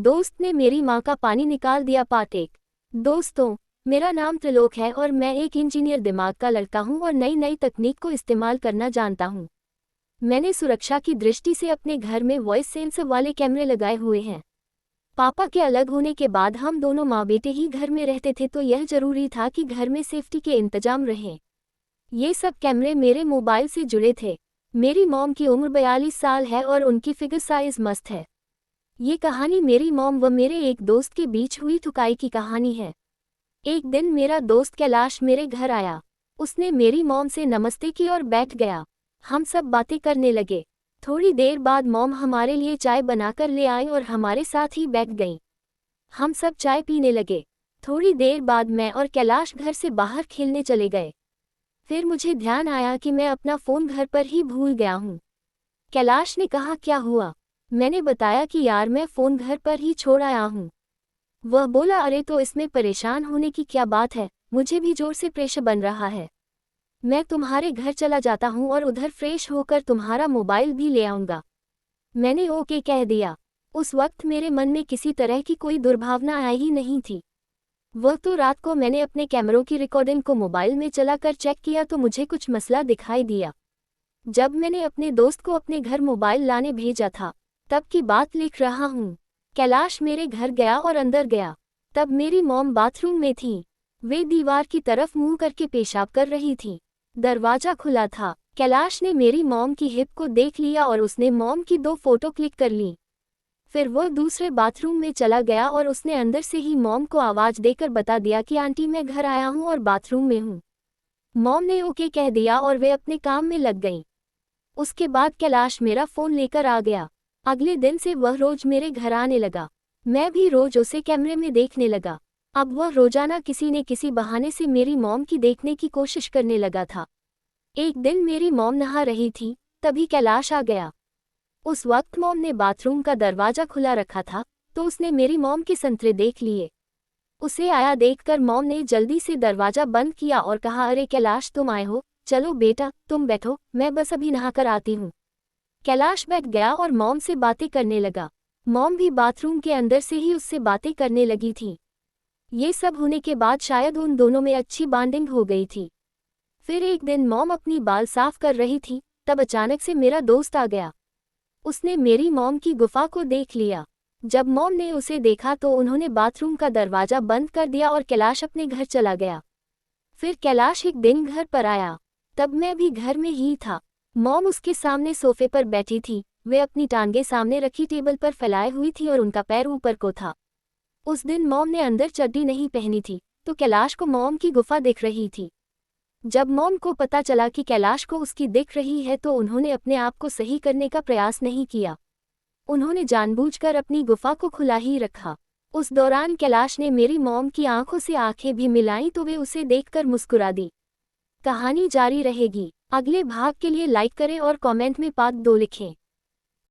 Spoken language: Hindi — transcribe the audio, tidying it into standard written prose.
दोस्त ने मेरी माँ का पानी निकाल दिया पार्ट 1। दोस्तों, मेरा नाम त्रिलोक है और मैं एक इंजीनियर दिमाग का लड़का हूँ और नई नई तकनीक को इस्तेमाल करना जानता हूँ। मैंने सुरक्षा की दृष्टि से अपने घर में वॉइस सेंसर वाले कैमरे लगाए हुए हैं। पापा के अलग होने के बाद हम दोनों माँ बेटे ही घर में रहते थे, तो यह जरूरी था कि घर में सेफ्टी के इंतजाम रहें। ये सब कैमरे मेरे मोबाइल से जुड़े थे। मेरी मॉम की उम्र 42 साल है और उनकी फिगर साइज मस्त है। ये कहानी मेरी मॉम व मेरे एक दोस्त के बीच हुई ठुकाई की कहानी है। एक दिन मेरा दोस्त कैलाश मेरे घर आया। उसने मेरी मॉम से नमस्ते की और बैठ गया। हम सब बातें करने लगे। थोड़ी देर बाद मॉम हमारे लिए चाय बनाकर ले आई और हमारे साथ ही बैठ गईं। हम सब चाय पीने लगे। थोड़ी देर बाद मैं और कैलाश घर से बाहर खेलने चले गए। फिर मुझे ध्यान आया कि मैं अपना फ़ोन घर पर ही भूल गया हूँ। कैलाश ने कहा, क्या हुआ? मैंने बताया कि यार मैं फ़ोन घर पर ही छोड़ आया हूँ। वह बोला, अरे तो इसमें परेशान होने की क्या बात है, मुझे भी जोर से प्रेशर बन रहा है। मैं तुम्हारे घर चला जाता हूँ और उधर फ्रेश होकर तुम्हारा मोबाइल भी ले आऊँगा। मैंने ओके कह दिया। उस वक्त मेरे मन में किसी तरह की कोई दुर्भावना आई ही नहीं थी। वह तो रात को मैंने अपने कैमरों की रिकॉर्डिंग को मोबाइल में चलाकर चेक किया तो मुझे कुछ मसला दिखाई दिया। जब मैंने अपने दोस्त को अपने घर मोबाइल लाने भेजा था, तब की बात लिख रहा हूँ। कैलाश मेरे घर गया और अंदर गया। तब मेरी मॉम बाथरूम में थी। वे दीवार की तरफ मुंह करके पेशाब कर रही थी। दरवाजा खुला था। कैलाश ने मेरी मॉम की हिप को देख लिया और उसने मॉम की 2 फोटो क्लिक कर ली। फिर वह दूसरे बाथरूम में चला गया और उसने अंदर से ही मॉम को आवाज़ देकर बता दिया कि आंटी मैं घर आया हूँ और बाथरूम में हूँ। मॉम ने ओके कह दिया और वे अपने काम में लग गईं। उसके बाद कैलाश मेरा फ़ोन लेकर आ गया। अगले दिन से वह रोज मेरे घर आने लगा। मैं भी रोज उसे कैमरे में देखने लगा। अब वह रोजाना किसी न किसी बहाने से मेरी मॉम की देखने की कोशिश करने लगा था। एक दिन मेरी मॉम नहा रही थी, तभी कैलाश आ गया। उस वक्त मॉम ने बाथरूम का दरवाज़ा खुला रखा था, तो उसने मेरी मॉम के संतरे देख लिए। उसे आया देखकर मॉम ने जल्दी से दरवाज़ा बंद किया और कहा, अरे कैलाश तुम आए हो, चलो बेटा तुम बैठो, मैं बस अभी नहाकर आती हूँ। कैलाश बैठ गया और मॉम से बातें करने लगा। मॉम भी बाथरूम के अंदर से ही उससे बातें करने लगी थी। ये सब होने के बाद शायद उन दोनों में अच्छी बॉन्डिंग हो गई थी। फिर एक दिन मॉम अपनी बाल साफ कर रही थी, तब अचानक से मेरा दोस्त आ गया। उसने मेरी मॉम की गुफा को देख लिया। जब मॉम ने उसे देखा तो उन्होंने बाथरूम का दरवाज़ा बंद कर दिया और कैलाश अपने घर चला गया। फिर कैलाश एक दिन घर पर आया, तब मैं भी घर में ही था। मॉम उसके सामने सोफे पर बैठी थी। वे अपनी टांगें सामने रखी टेबल पर फैलाए हुई थी और उनका पैर ऊपर को था। उस दिन मॉम ने अंदर चड्डी नहीं पहनी थी, तो कैलाश को मॉम की गुफा दिख रही थी। जब मॉम को पता चला कि कैलाश को उसकी दिख रही है तो उन्होंने अपने आप को सही करने का प्रयास नहीं किया। उन्होंने जानबूझकर अपनी गुफा को खुला ही रखा। उस दौरान कैलाश ने मेरी मॉम की आंखों से आंखें भी मिलाईं तो वे उसे देखकर मुस्कुरा दी। कहानी जारी रहेगी। अगले भाग के लिए लाइक करें और कमेंट में पार्ट 2 लिखें।